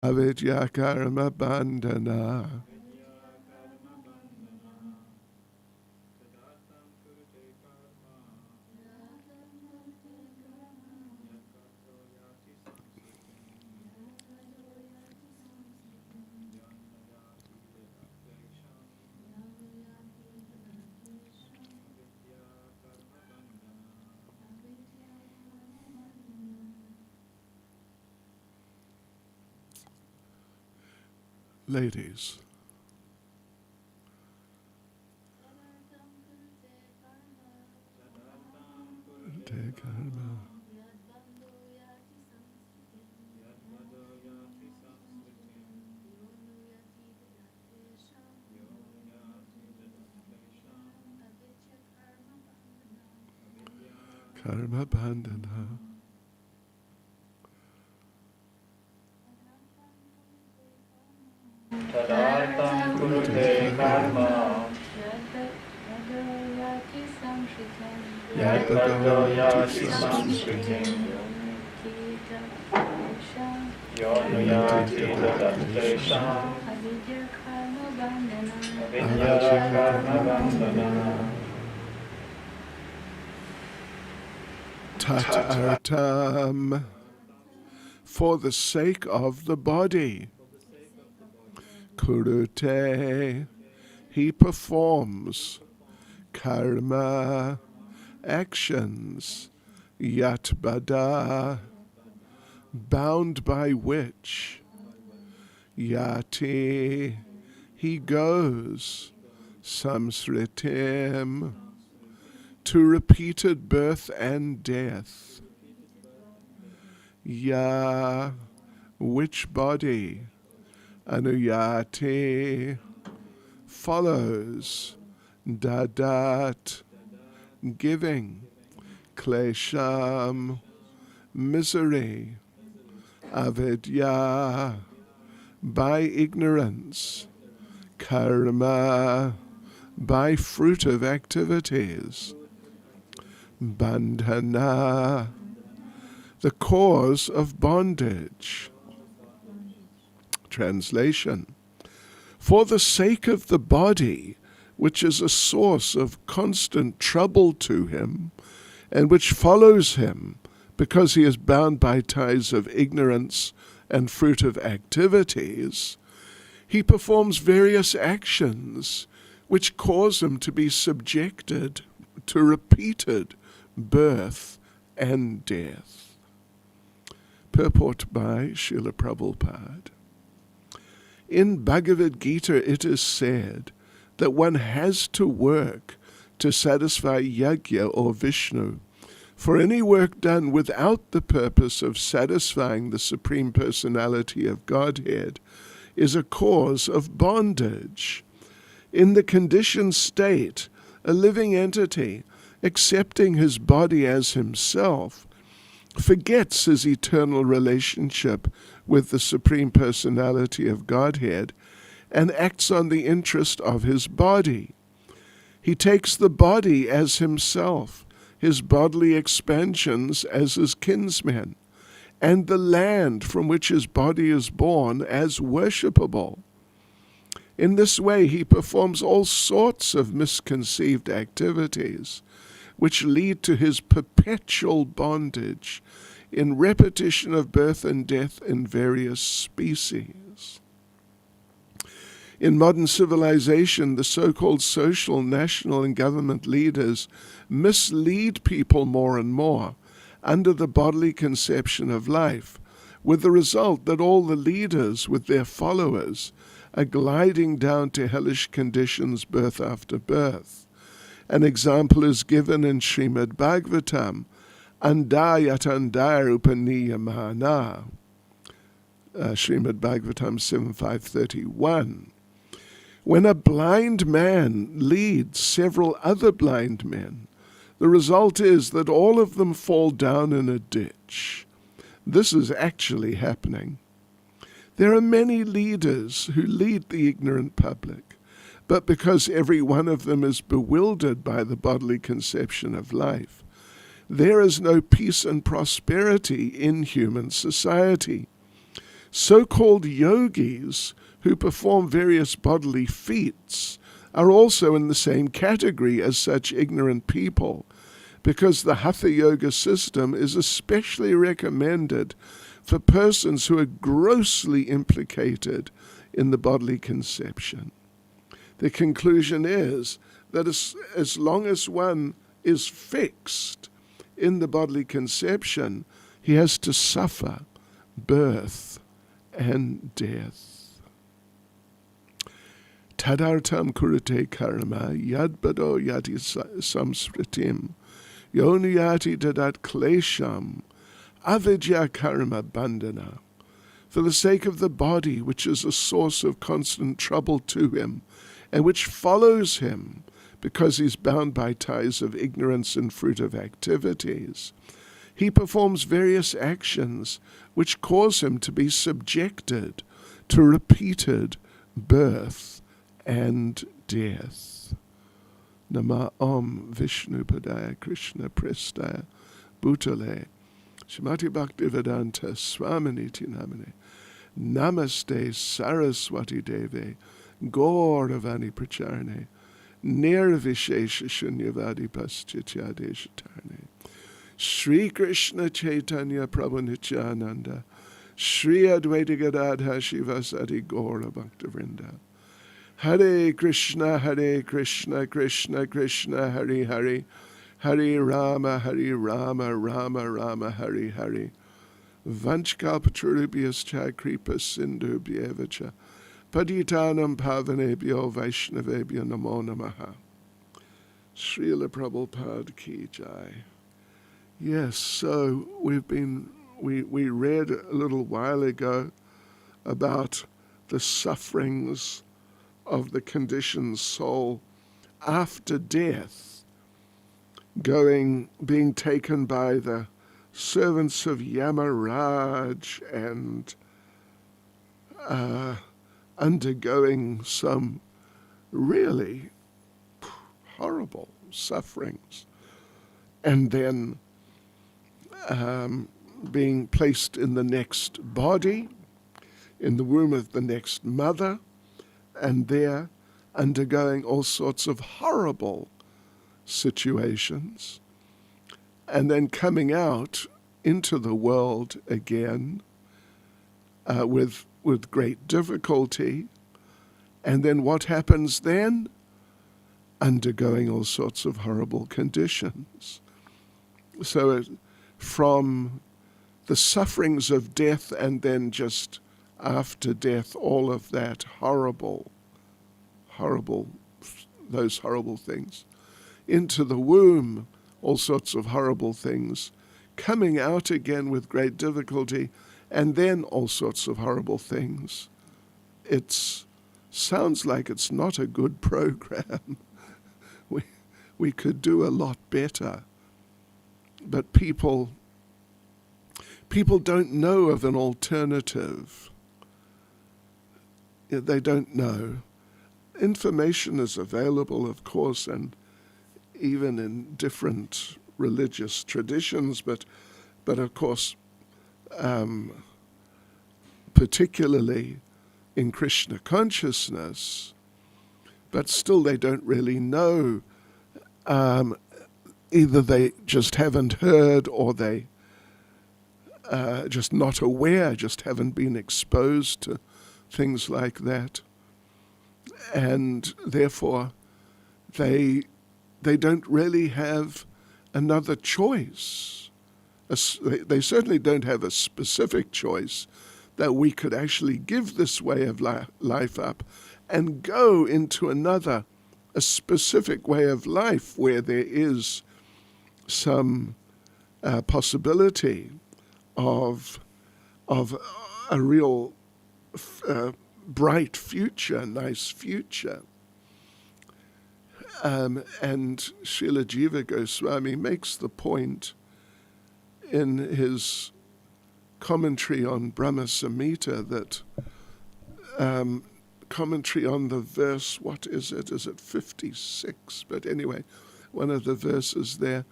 avidya karma bandhana. Ladies, karma. Karma bandhana. Tadartam kurute karma yadvado yati samsritim yonuyati tadatlesham avidya karma bandhana. Tat artam, for the sake of the body. Kurute, he performs. Karma, actions. Yatbada, bound by which. Yati, he goes. Samsritim, to repeated birth and death. Ya, which body? Anuyati, follows. Dadat, giving. Klesham, misery. Avidya, by ignorance. Karma, by fruit of activities. Bandhana, the cause of bondage. Translation: for the sake of the body, which is a source of constant trouble to him, and which follows him because he is bound by ties of ignorance and fruit of activities, he performs various actions which cause him to be subjected to repeated birth and death. Purport by Srila Prabhupada. In Bhagavad Gita it is said that one has to work to satisfy Yajna or Vishnu, for any work done without the purpose of satisfying the Supreme Personality of Godhead is a cause of bondage. In the conditioned state, a living entity, accepting his body as himself, forgets his eternal relationship with the Supreme Personality of Godhead and acts on the interest of his body. He takes the body as himself, his bodily expansions as his kinsmen, and the land from which his body is born as worshipable. In this way he performs all sorts of misconceived activities, which lead to his perpetual bondage in repetition of birth and death in various species. In modern civilization, the so-called social, national, and government leaders mislead people more and more under the bodily conception of life, with the result that all the leaders with their followers are gliding down to hellish conditions birth after birth. An example is given in Srimad Bhagavatam, Andayatandaya Upaniyamana, Srimad Bhagavatam 7.531. When a blind man leads several other blind men, the result is that all of them fall down in a ditch. This is actually happening. There are many leaders who lead the ignorant public, but because every one of them is bewildered by the bodily conception of life, there is no peace and prosperity in human society. So-called yogis who perform various bodily feats are also in the same category as such ignorant people, because the Hatha Yoga system is especially recommended for persons who are grossly implicated in the bodily conception. The conclusion is that as long as one is fixed in the bodily conception, he has to suffer birth and death. Tadartam kurate karma yadbado yati samsritim yoniyati dadat klesham avidya karma bandhana. For the sake of the body, which is a source of constant trouble to him, and which follows him because he's bound by ties of ignorance and fruitive activities, he performs various actions which cause him to be subjected to repeated birth and death. Nama Om Vishnu Padaya Krishna Prestaya Bhutale Shrimati Bhaktivedanta Swaminiti Namane Namaste Saraswati Deve Gauravani Pracharne Nirvishesha Shunyavadi Paschityadeshatarne Shri Krishna Chaitanya Prabhu Nityananda Shri Advaita Gadadha Shivasati Gaura Bhaktivinoda Hare Krishna Krishna Krishna Hare Hare Hare Rama Rama Rama Hare Hare Vanchkalpatarubhyascha Kripa Sindhubhyevacha Patitanam Pavanebhyo Vaishnavebhyo Namo Namaha. Srila Prabhupada Ki Jai. Yes, so we read a little while ago about the sufferings of the conditioned soul after death, being taken by the servants of Yamaraj and undergoing some really horrible sufferings, and then being placed in the next body, in the womb of the next mother, and there undergoing all sorts of horrible situations, and then coming out into the world again with great difficulty. And then what happens then? Undergoing all sorts of horrible conditions. So from the sufferings of death, and then just after death, all of that those horrible things, into the womb, all sorts of horrible things, coming out again with great difficulty, and then all sorts of horrible things. It sounds like it's not a good program. We could do a lot better. But people don't know of an alternative. They don't know. Information is available, of course, and even in different religious traditions, but of course, particularly in Krishna consciousness, but still they don't really know. Either they just haven't heard, or they just not aware, just haven't been exposed to things like that. And therefore, they don't really have another choice. They certainly don't have a specific choice that we could actually give this way of life up and go into a specific way of life where there is some possibility of a real bright future, nice future. And Srila Jiva Goswami makes the point in his commentary on Brahma Samhita that commentary on the verse, what is it? Is it 56? But anyway, one of the verses there,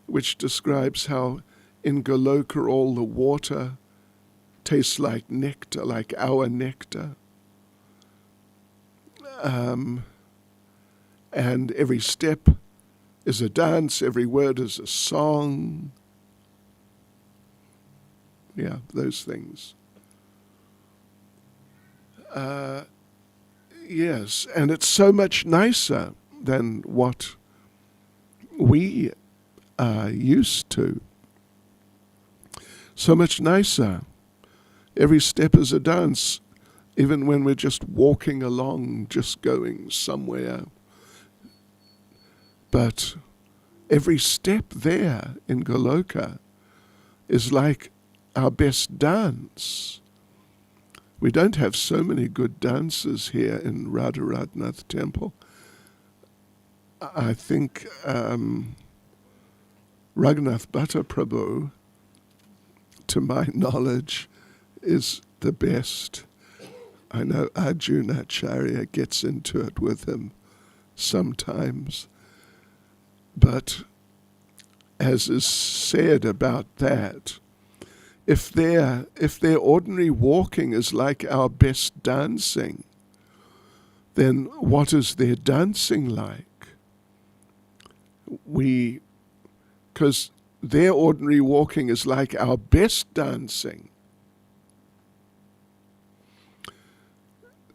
which describes how in Goloka all the water tastes like nectar, like our nectar. And every step is a dance, every word is a song. Yeah, those things. Yes, and it's so much nicer than what we are used to. So much nicer. Every step is a dance, even when we're just walking along, just going somewhere. But every step there in Goloka is like our best dance. We don't have so many good dances here in Radharadhanath Temple. I think Raghunath Bhatta Prabhu, to my knowledge, is the best. I know Arjunacharya gets into it with him sometimes. But as is said about that, if their ordinary walking is like our best dancing, then what is their dancing like? Because their ordinary walking is like our best dancing.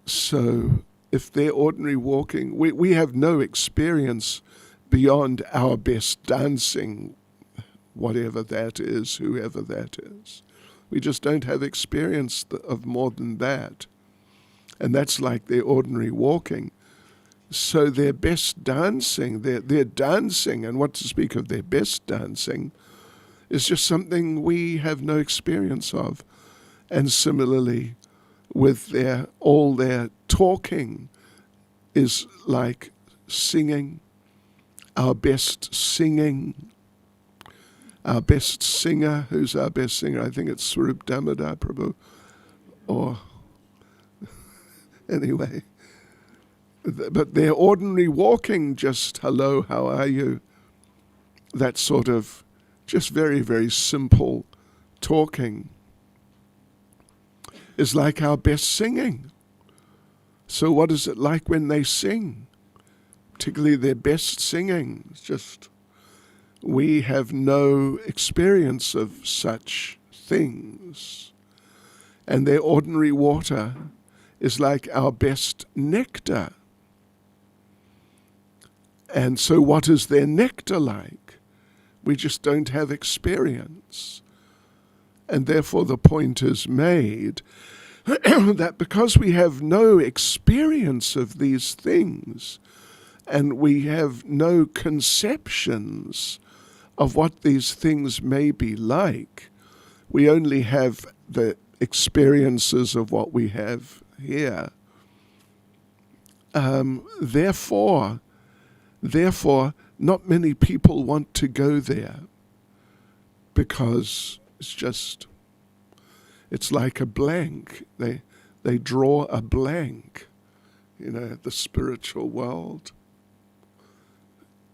So if their ordinary walking, we have no experience beyond our best dancing, whatever that is, whoever that is. We just don't have experience of more than that. And that's like their ordinary walking. So their best dancing, their dancing, and what to speak of their best dancing, is just something we have no experience of. And similarly, with all their talking is like singing, our best singing. Our best singer, who's our best singer? I think it's Swarup Damodar Prabhu. Or, anyway. But their ordinary walking, just hello, how are you? That sort of just very, very simple talking is like our best singing. So what is it like when they sing? Particularly their best singing. It's just, we have no experience of such things. And their ordinary water is like our best nectar. And so what is their nectar like? We just don't have experience. And therefore the point is made that because we have no experience of these things, and we have no conceptions of what these things may be like, we only have the experiences of what we have here. Therefore, not many people want to go there, because it's like a blank. They draw a blank, the spiritual world.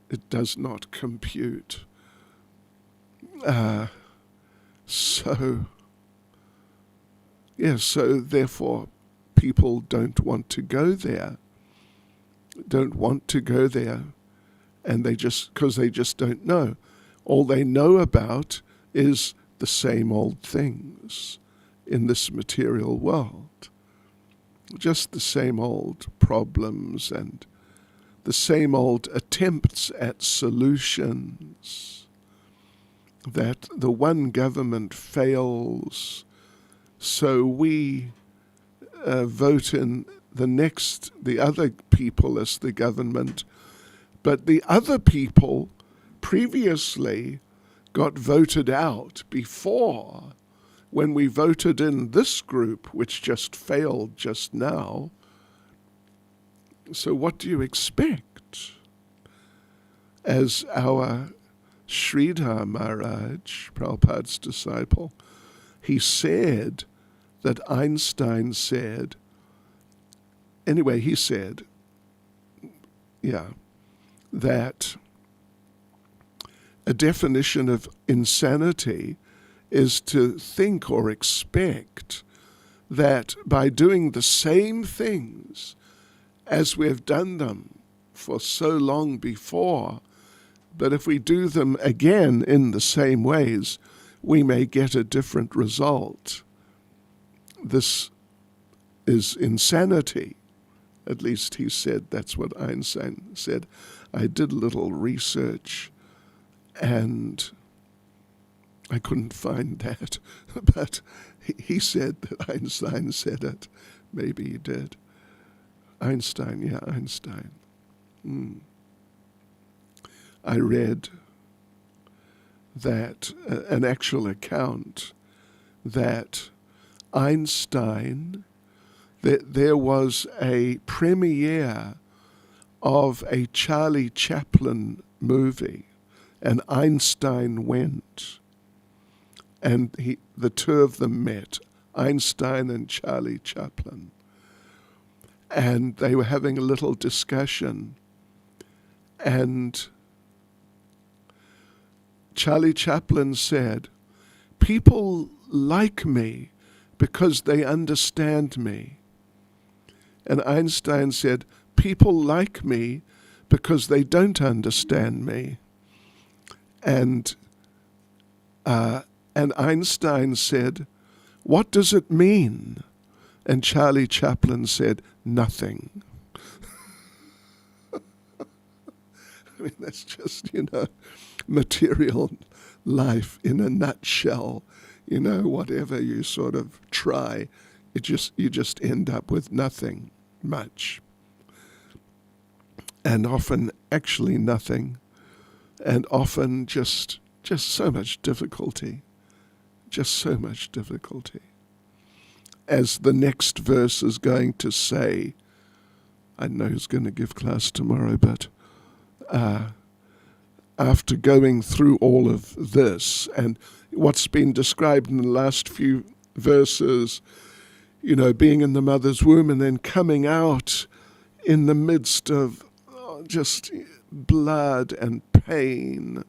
It does not compute. So therefore people don't want to go there. And because they just don't know. All they know about is the same old things in this material world. Just the same old problems and the same old attempts at solutions. That the one government fails, so we vote in the other people as the government. But the other people previously got voted out before, when we voted in this group, which just failed just now. So what do you expect? As our Sridhar Maharaj, Prabhupada's disciple, he said that Einstein said, that a definition of insanity is to think or expect that by doing the same things as we have done them for so long before, but if we do them again in the same ways, we may get a different result. This is insanity. At least he said, that's what Einstein said. I did a little research and I couldn't find that, but he said that Einstein said it. Maybe he did. Einstein. I read that an actual account that Einstein, that there was a premiere of a Charlie Chaplin movie, and Einstein went, and the two of them met, Einstein and Charlie Chaplin, and they were having a little discussion, and Charlie Chaplin said, "People like me because they understand me." And Einstein said, "People like me because they don't understand me." And Einstein said, "What does it mean?" And Charlie Chaplin said, "Nothing." I mean, that's just, material life in a nutshell. Whatever you sort of try, you just end up with nothing much. And often actually nothing. And often just so much difficulty. Just so much difficulty. As the next verse is going to say, I know who's going to give class tomorrow, but after going through all of this and what's been described in the last few verses, being in the mother's womb and then coming out in the midst of just blood and pain,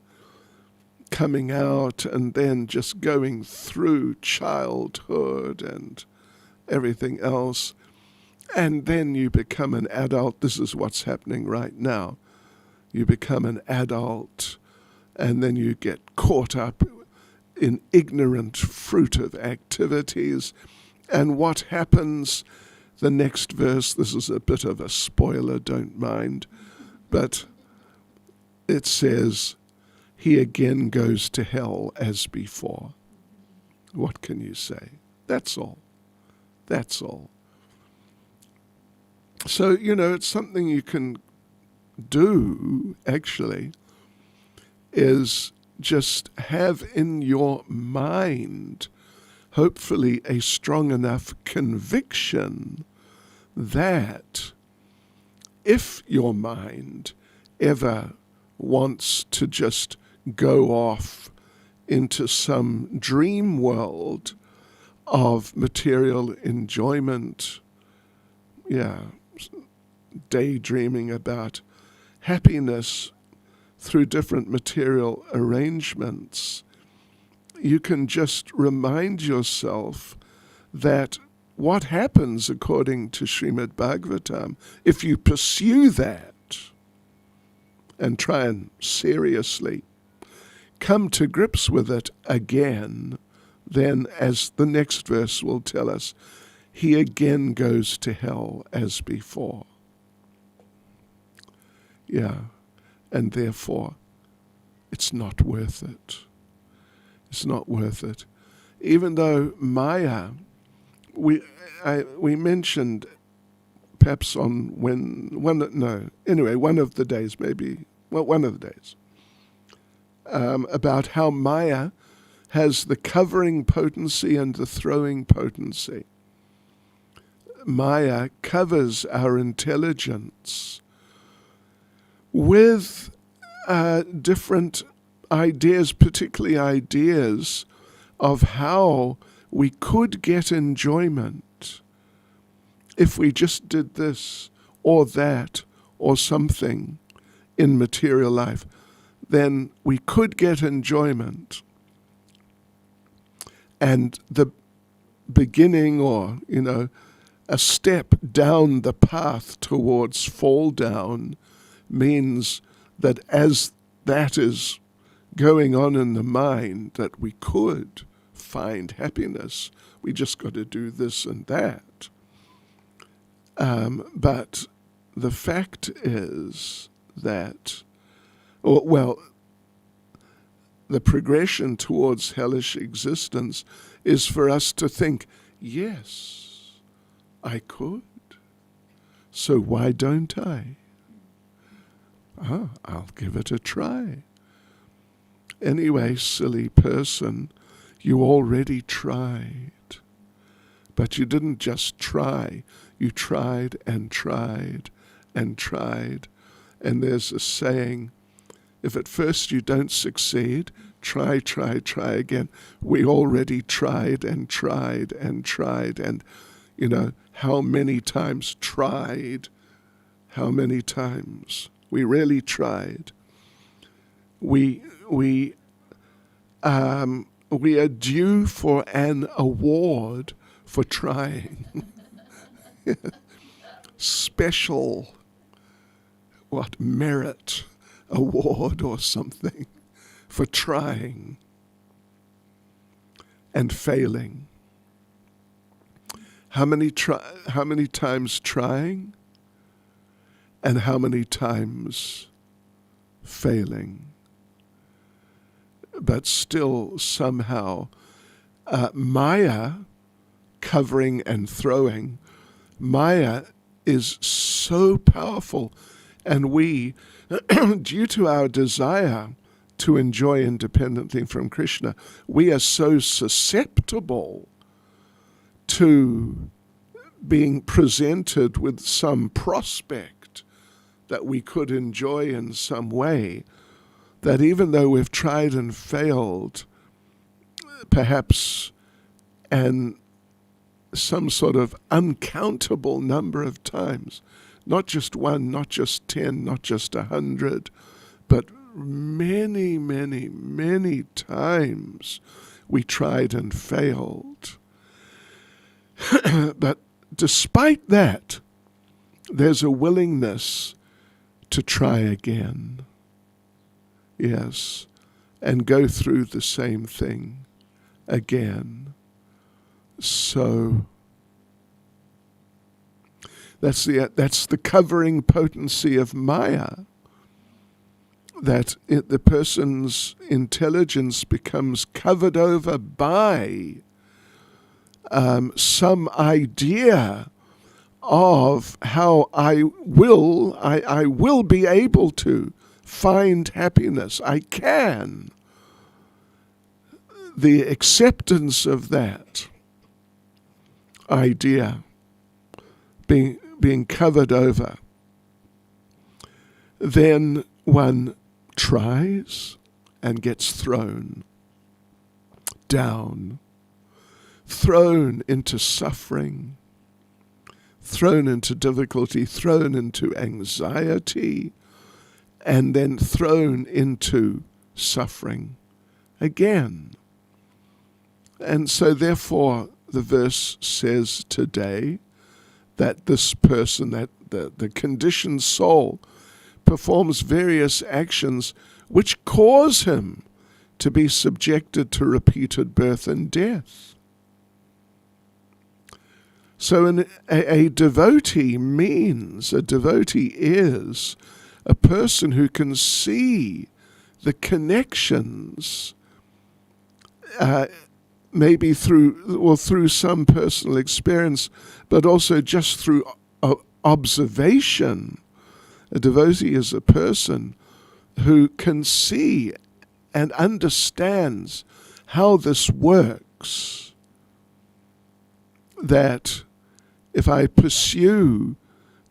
coming out and then just going through childhood and everything else. And then you become an adult. This is what's happening right now. You become an adult, and then you get caught up in ignorant, fruitive activities. And what happens? The next verse, this is a bit of a spoiler, don't mind, but it says, he again goes to hell as before. What can you say? That's all. That's all. So, it's something you can do, actually, is just have in your mind, hopefully, a strong enough conviction that if your mind ever wants to just go off into some dream world of material enjoyment, daydreaming about happiness through different material arrangements, you can just remind yourself that what happens according to Srimad Bhagavatam, if you pursue that and try and seriously come to grips with it again, then as the next verse will tell us, he again goes to hell as before. And therefore, it's not worth it. It's not worth it. Even though Maya, we mentioned perhaps on one of the days, about how Maya has the covering potency and the throwing potency. Maya covers our intelligence with different ideas, particularly ideas of how we could get enjoyment if we just did this or that or something in material life. Then we could get enjoyment. and the beginning, or, a step down the path towards fall down means that as that is going on in the mind, that we could find happiness. We just got to do this and that. But the fact is that, the progression towards hellish existence is for us to think, yes, I could. So why don't I? I'll give it a try. Anyway, silly person, you already tried. But you didn't just try. You tried and tried and tried. And there's a saying, if at first you don't succeed, try again. We already tried and tried and tried. And, how many times tried? How many times? We really tried. We are due for an award for trying. Special, merit award or something for trying and failing. How many times trying and how many times failing? But still somehow Maya covering and throwing, Maya is so powerful, and we, due to our desire to enjoy independently from Krishna, we are so susceptible to being presented with some prospect that we could enjoy in some way, that even though we've tried and failed, perhaps, and some sort of uncountable number of times, not just one, not just 10, not just 100, but many, many, many times we tried and failed. But despite that, there's a willingness to try again. Yes, and go through the same thing again. So that's the covering potency of Maya, that the person's intelligence becomes covered over by some idea of how I will be able to find happiness. I can. The acceptance of that idea being covered over, then one tries and gets thrown down, thrown into suffering, thrown into difficulty, thrown into anxiety, and then thrown into suffering again. And so therefore the verse says today that this person, that the conditioned soul, performs various actions which cause him to be subjected to repeated birth and death. So a devotee is a person who can see the connections, maybe through some personal experience, but also just through observation. A devotee is a person who can see and understands how this works. That if I pursue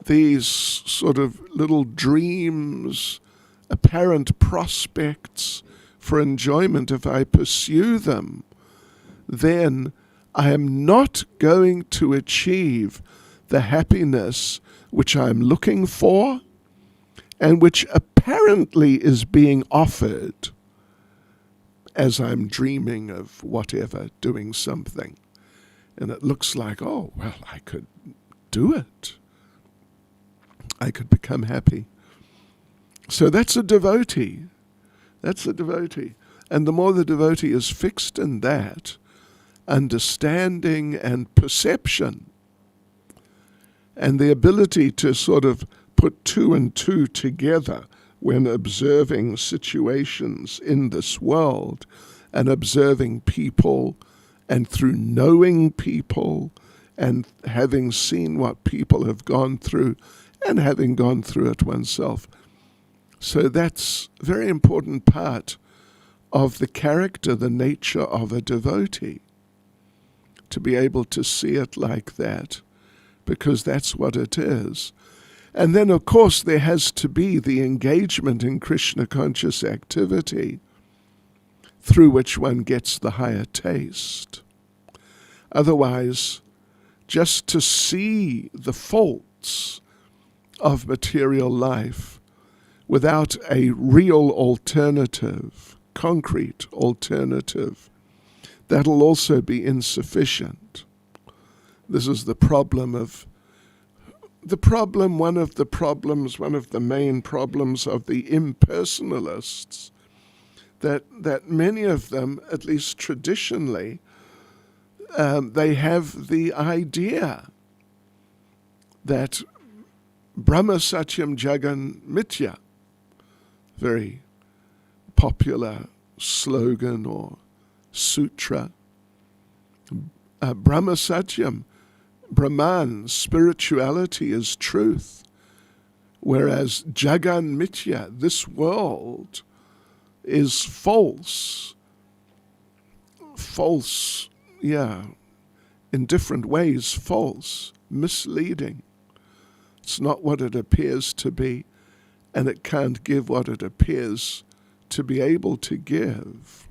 these sort of little dreams, apparent prospects for enjoyment, if I pursue them, then I am not going to achieve the happiness which I'm looking for and which apparently is being offered as I'm dreaming of whatever, doing something. And it looks like, oh, well, I could do it. I could become happy. So that's a devotee. That's a devotee. And the more the devotee is fixed in that, understanding and perception, and the ability to sort of put two and two together when observing situations in this world and observing people, and through knowing people and having seen what people have gone through and having gone through it oneself. So that's a very important part of the character, the nature of a devotee, to be able to see it like that, because that's what it is. And then, of course, there has to be the engagement in Krishna conscious activity through which one gets the higher taste. Otherwise, just to see the faults of material life without a real alternative, concrete alternative, that'll also be insufficient. This is the problem of one of the main problems of the impersonalists, that many of them, at least traditionally, they have the idea that Brahma Satyam Jagan Mithya, very popular slogan or sutra, Brahma Satyam, Brahman, spirituality is truth, whereas Jagan Mithya, this world, is false, in different ways false, misleading. It's not what it appears to be, and it can't give what it appears to be able to give.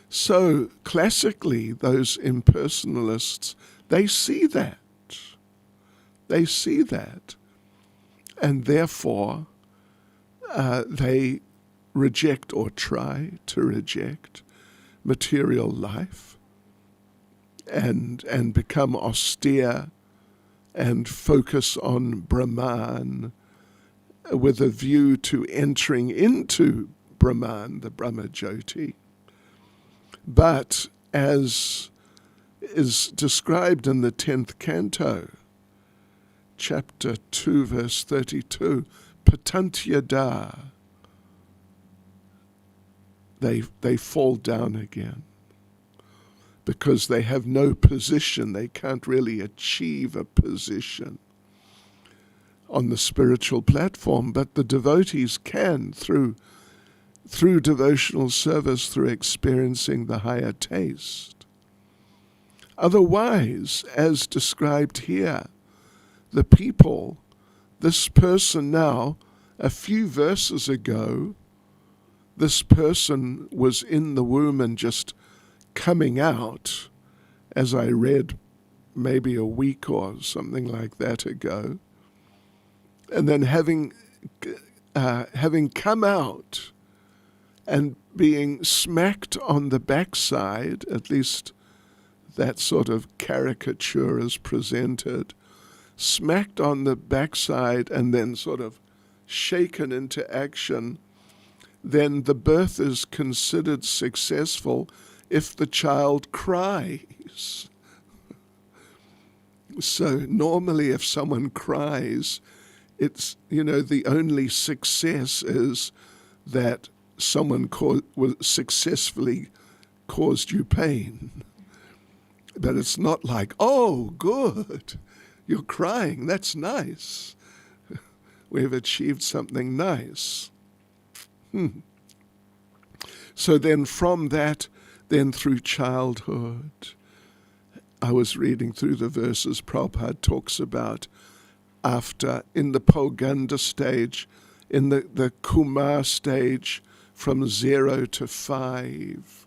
So classically, those impersonalists, they see that. They see that. And therefore, they reject or try to reject material life and become austere and focus on Brahman with a view to entering into Brahman, the Brahma Jyoti. But as is described in the 10th canto, chapter 2, verse 32, patantyada, they fall down again because they have no position. They can't really achieve a position on the spiritual platform, but the devotees can through devotional service, through experiencing the higher taste. Otherwise, as described here, the people, this person now, a few verses ago, this person was in the womb and just coming out, as I read maybe a week or something like that ago, and then having come out and being smacked on the backside, at least that sort of caricature is presented, smacked on the backside and then sort of shaken into action, then the birth is considered successful if the child cries. So normally if someone cries, it's, the only success is that someone successfully caused you pain. But it's not like, oh, good, you're crying, that's nice. We've achieved something nice. So then from that, then through childhood, I was reading through the verses Prabhupada talks about after, in the Poganda stage, in the Kumar stage, from 0 to 5,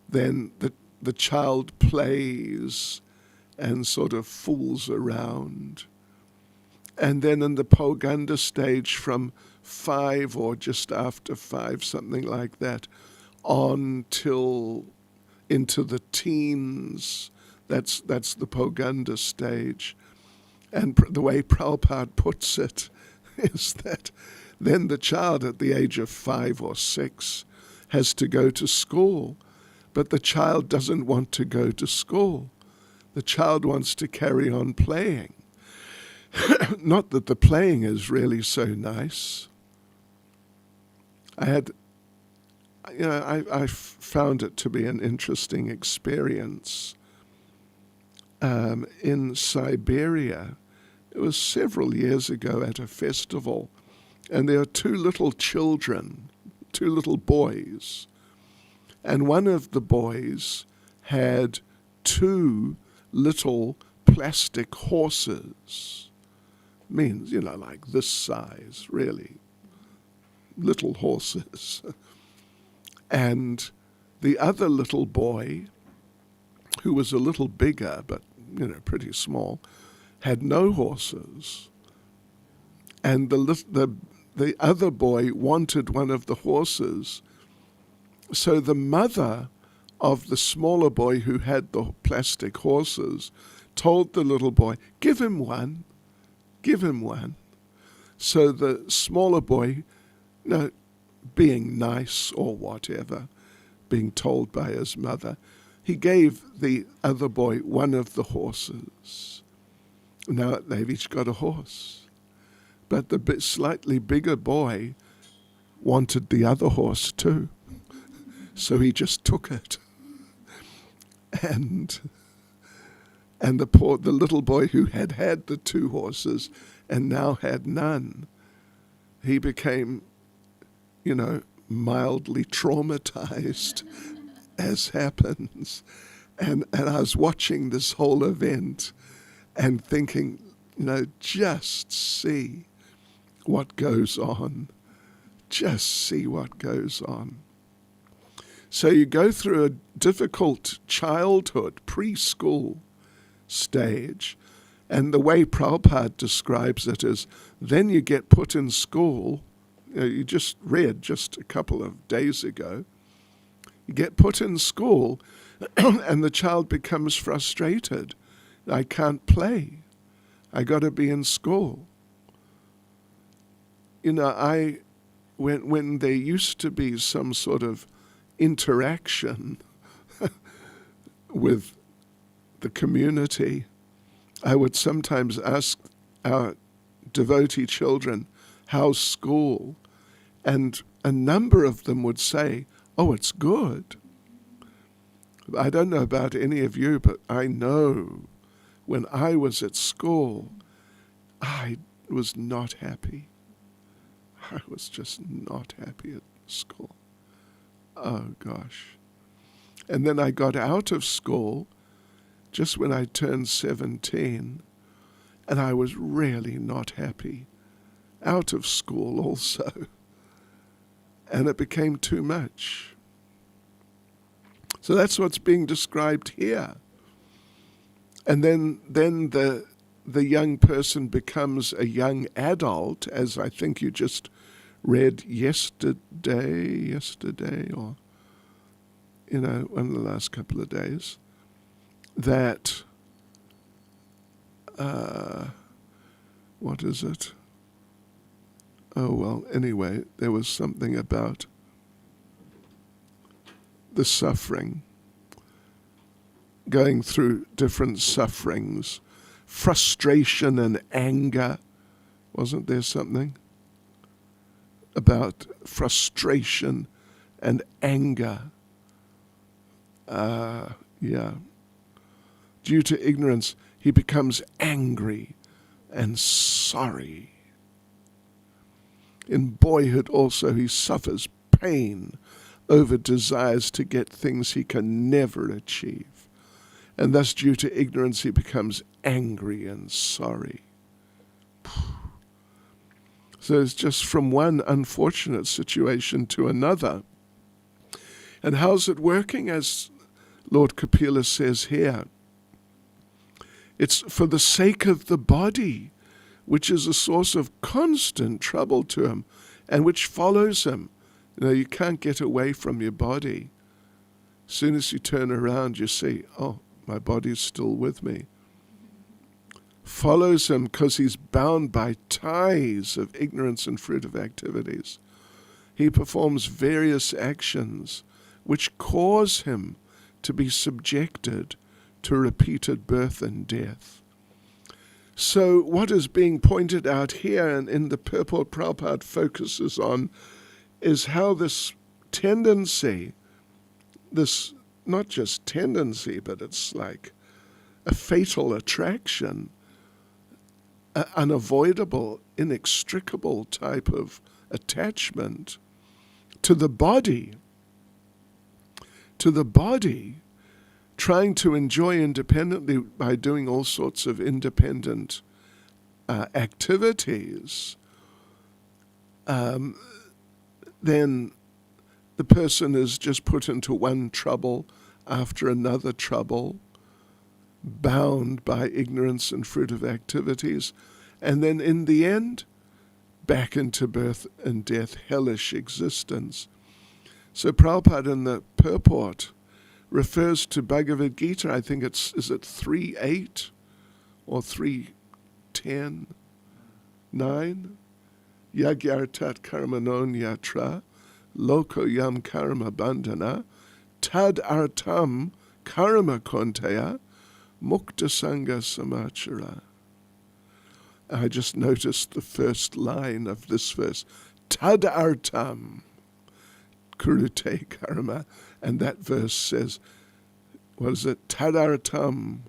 then the child plays and sort of fools around. And then in the Poganda stage, from 5 or just after 5, something like that, on till into the teens. That's the Poganda stage. And the way Prabhupada puts it is that then the child at the age of 5 or 6 has to go to school, but the child doesn't want to go to school. The child wants to carry on playing. Not that the playing is really so nice. I found it to be an interesting experience. In Siberia, it was several years ago at a festival, and there are 2 little children, 2 little boys, and one of the boys had 2 little plastic horses. Means, like this size, really. Little horses. And the other little boy, who was a little bigger, but, pretty small, had no horses. And the other boy wanted one of the horses. So the mother of the smaller boy who had the plastic horses told the little boy, give him one. So the smaller boy, being nice or whatever, being told by his mother, he gave the other boy one of the horses. Now they've each got a horse. But the slightly bigger boy wanted the other horse too. So he just took it. And the little boy who had the 2 horses and now had none, he became, mildly traumatized, as happens. And I was watching this whole event and thinking, just see what goes on. Just see what goes on. So you go through a difficult childhood, preschool stage, and the way Prabhupada describes it is then you get put in school. You just read just a couple of days ago. You get put in school and the child becomes frustrated. I can't play. I got to be in school. When there used to be some sort of interaction with the community, I would sometimes ask our devotee children, how's school? And a number of them would say, oh, it's good. I don't know about any of you, but I know when I was at school, I was not happy. I was just not happy at school. Oh, gosh. And then I got out of school just when I turned 17, and I was really not happy. Out of school also. And it became too much. So that's what's being described here. And then the young person becomes a young adult, as I think you just read yesterday, or, one of the last couple of days, that, what is it? Oh, well, anyway, there was something about the suffering, going through different sufferings, frustration and anger. Wasn't there something about frustration and anger? Due to ignorance, he becomes angry and sorry. In boyhood also he suffers pain over desires to get things he can never achieve. And thus due to ignorance he becomes angry and sorry. So it's just from one unfortunate situation to another. And how's it working, as Lord Kapila says here? It's for the sake of the body, which is a source of constant trouble to him, and which follows him You can't get away from your body. As soon as you turn around, you see, oh, my body's still with me. Follows him because he's bound by ties of ignorance and fruitive activities. He performs various actions which cause him to be subjected to repeated birth and death. So what is being pointed out here, and in the purport Prabhupada focuses on, is how this tendency, this not just tendency, but it's like a fatal attraction, an unavoidable, inextricable type of attachment to the body, trying to enjoy independently by doing all sorts of independent activities, then the person is just put into one trouble after another trouble, bound by ignorance and fruitive activities, and then in the end, back into birth and death, hellish existence. So Prabhupada in the purport refers to Bhagavad Gita, I think is it 3:8 or 3:10, 9? Yagyartat karmanon yatra, loko yam karma bandhana, tad artam karma kontaya, mukta sangha samachara. I just noticed the first line of this verse, tad artam kurute karma, and that verse says, what is it? Tadartam.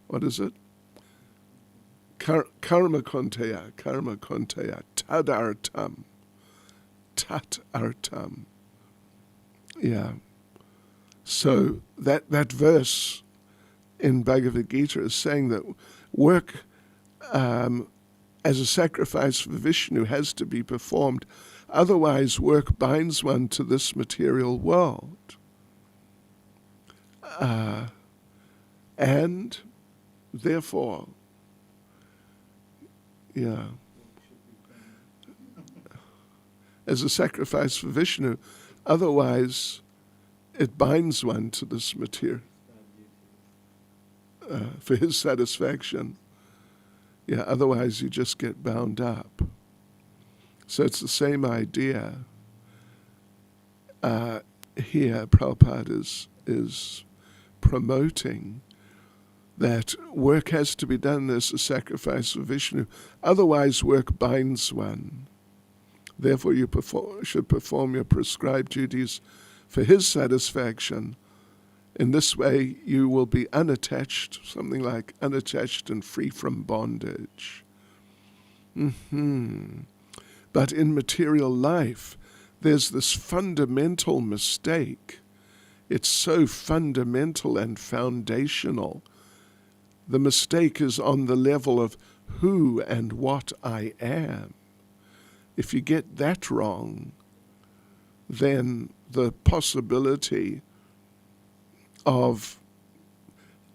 What is it? Karma konteya, tadartam. Tatartam. Yeah. So that verse in Bhagavad Gita is saying that work as a sacrifice for Vishnu has to be performed. Otherwise, work binds one to this material world. And therefore, as a sacrifice for Vishnu, otherwise it binds one to this material for his satisfaction. Otherwise you just get bound up. So it's the same idea. Here Prabhupada is promoting that work has to be done as a sacrifice for Vishnu. Otherwise work binds one. Therefore you should perform your prescribed duties for his satisfaction. In this way you will be unattached, something like unattached and free from bondage. But in material life, there's this fundamental mistake. It's so fundamental and foundational. The mistake is on the level of who and what I am. If you get that wrong, then the possibility of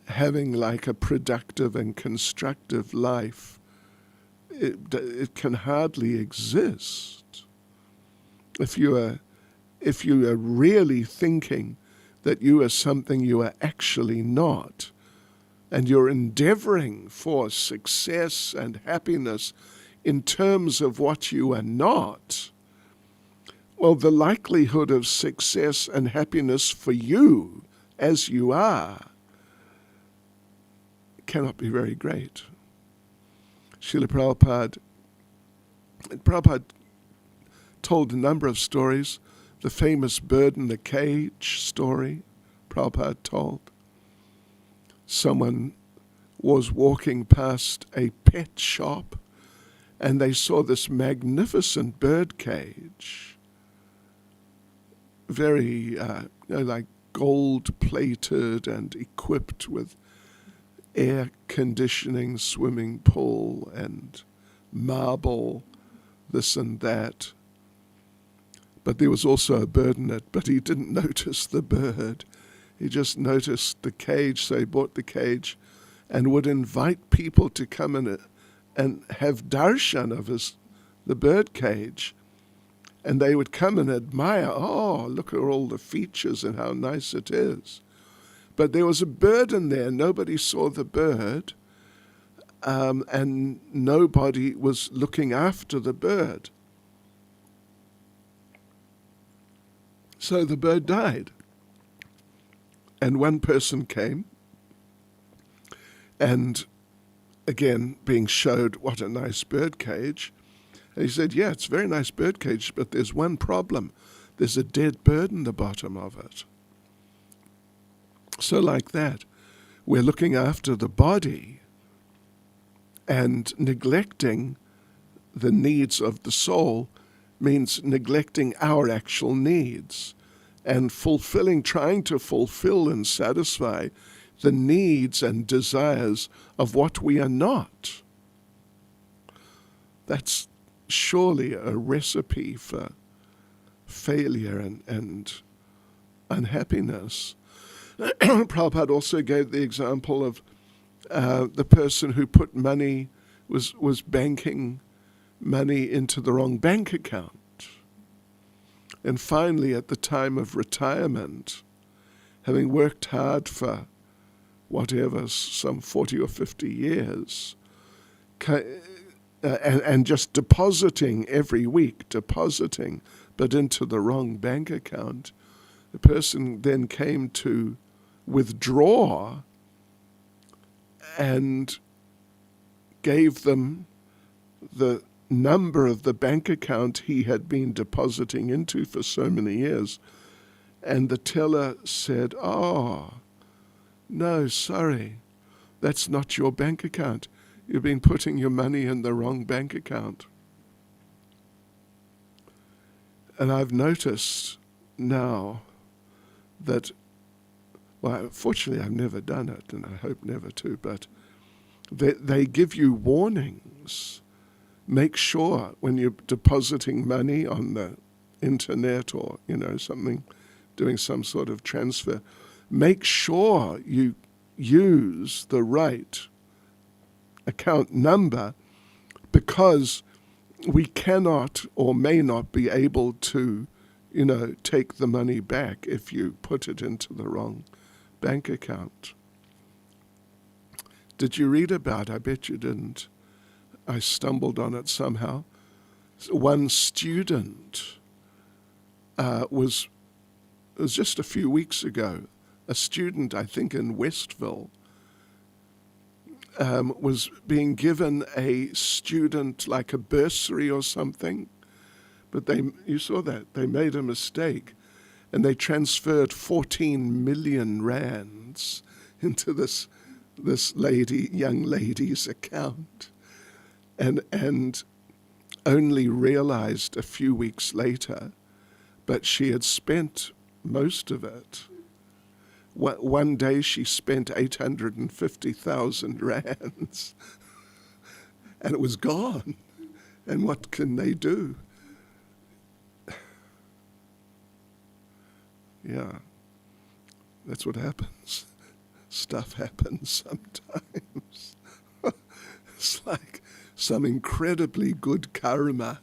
having like a productive and constructive life, it can hardly exist. If you are really thinking that you are something you are actually not, and you're endeavoring for success and happiness in terms of what you are not, well, the likelihood of success and happiness for you as you are cannot be very great. Srila Prabhupada told a number of stories. The famous bird in the cage story Prabhupada told. Someone was walking past a pet shop and they saw this magnificent bird cage, very like gold-plated and equipped with air conditioning, swimming pool and marble, this and that. But there was also a bird in it, but he didn't notice the bird. He just noticed the cage, so he bought the cage and would invite people to come in and have darshan of the bird cage. And they would come and admire, oh, look at all the features and how nice it is. But there was a bird in there. Nobody saw the bird, and nobody was looking after the bird. So the bird died. And one person came, and again, being showed what a nice bird cage. And he said, yeah, it's a very nice bird cage, but there's one problem. There's a dead bird in the bottom of it. So like that, we're looking after the body and neglecting the needs of the soul means neglecting our actual needs and trying to fulfill and satisfy the needs and desires of what we are not. That's surely a recipe for failure and unhappiness. Prabhupada also gave the example of the person who put money, was banking money into the wrong bank account. And finally, at the time of retirement, having worked hard for whatever, some 40 or 50 years, and just depositing every week, but into the wrong bank account, the person then came to withdraw and gave them the number of the bank account he had been depositing into for so many years. And the teller said, oh, no, sorry, that's not your bank account. You've been putting your money in the wrong bank account. And I've noticed now that, well, fortunately I've never done it, and I hope never to, but they give you warnings. Make sure when you're depositing money on the internet or, something, doing some sort of transfer, make sure you use the right account number, because we cannot or may not be able to, take the money back if you put it into the wrong bank account. Did you read about? I bet you didn't. I stumbled on it somehow. One student it was just a few weeks ago, a student, I think in Westville, was being given a student, like a bursary or something, but you saw that, they made a mistake, and they transferred 14 million rands into this young lady's account, and only realized a few weeks later, but she had spent most of it. One day she spent 850,000 rands, and it was gone. And what can they do? Yeah, that's what happens. Stuff happens sometimes. It's like some incredibly good karma,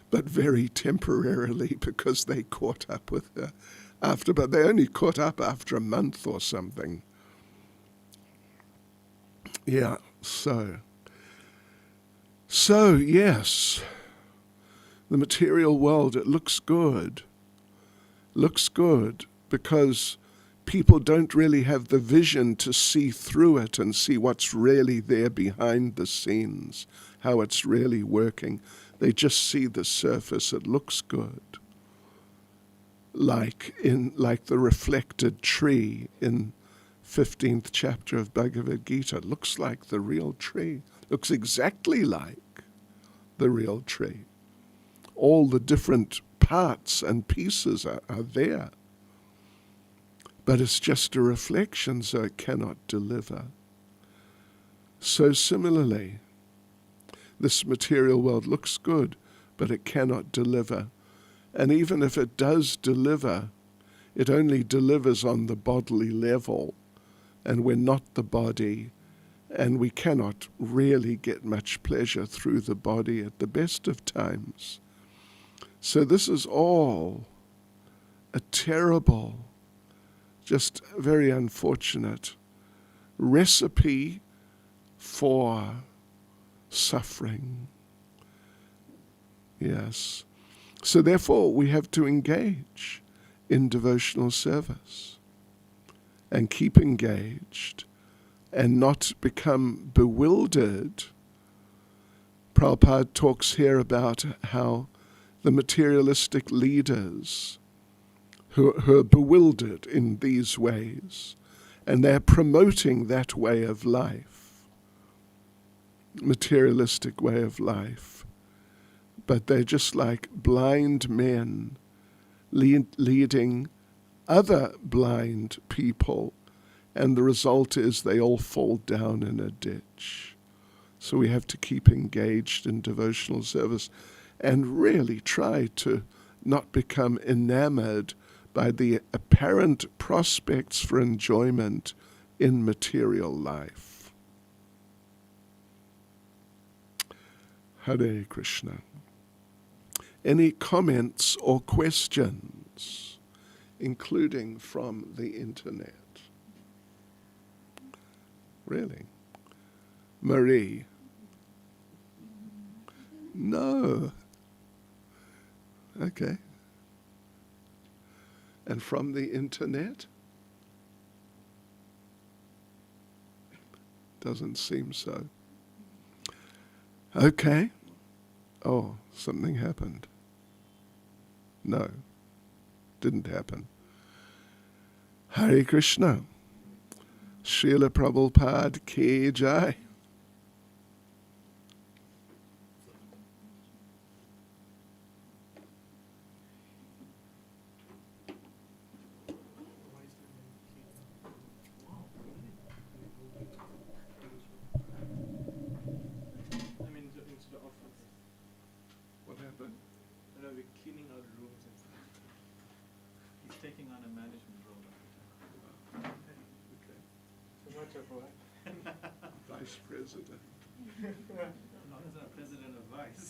but very temporarily, because they caught up with her but they only caught up after a month or something. Yeah, so yes, the material world, it looks good because people don't really have the vision to see through it and see what's really there behind the scenes, how it's really working. They just see the surface. It looks good. Like the reflected tree in 15th chapter of Bhagavad Gita. It looks like the real tree. Looks exactly like the real tree. All the different parts and pieces are there. But it's just a reflection, so it cannot deliver. So similarly, this material world looks good, but it cannot deliver. And even if it does deliver, it only delivers on the bodily level, and we're not the body, and we cannot really get much pleasure through the body at the best of times. So this is all a terrible, just very unfortunate recipe for suffering. Yes. So therefore we have to engage in devotional service and keep engaged and not become bewildered. Prabhupada talks here about how the materialistic leaders who are bewildered in these ways, and they're promoting that way of life, materialistic way of life, but they're just like blind men leading other blind people, and the result is they all fall down in a ditch. So we have to keep engaged in devotional service and really try to not become enamored by the apparent prospects for enjoyment in material life. Hare Krishna. Any comments or questions, including from the internet? Really? Marie? No. Okay. And from the internet? Doesn't seem so. Okay. Oh, something happened. No, didn't happen. Hare Krishna. Srila Prabhupada Ki Jai. What happened? No, we're cleaning our rooms. He's taking on a management role. Okay. So much of what? Vice President. Not as a president of vice.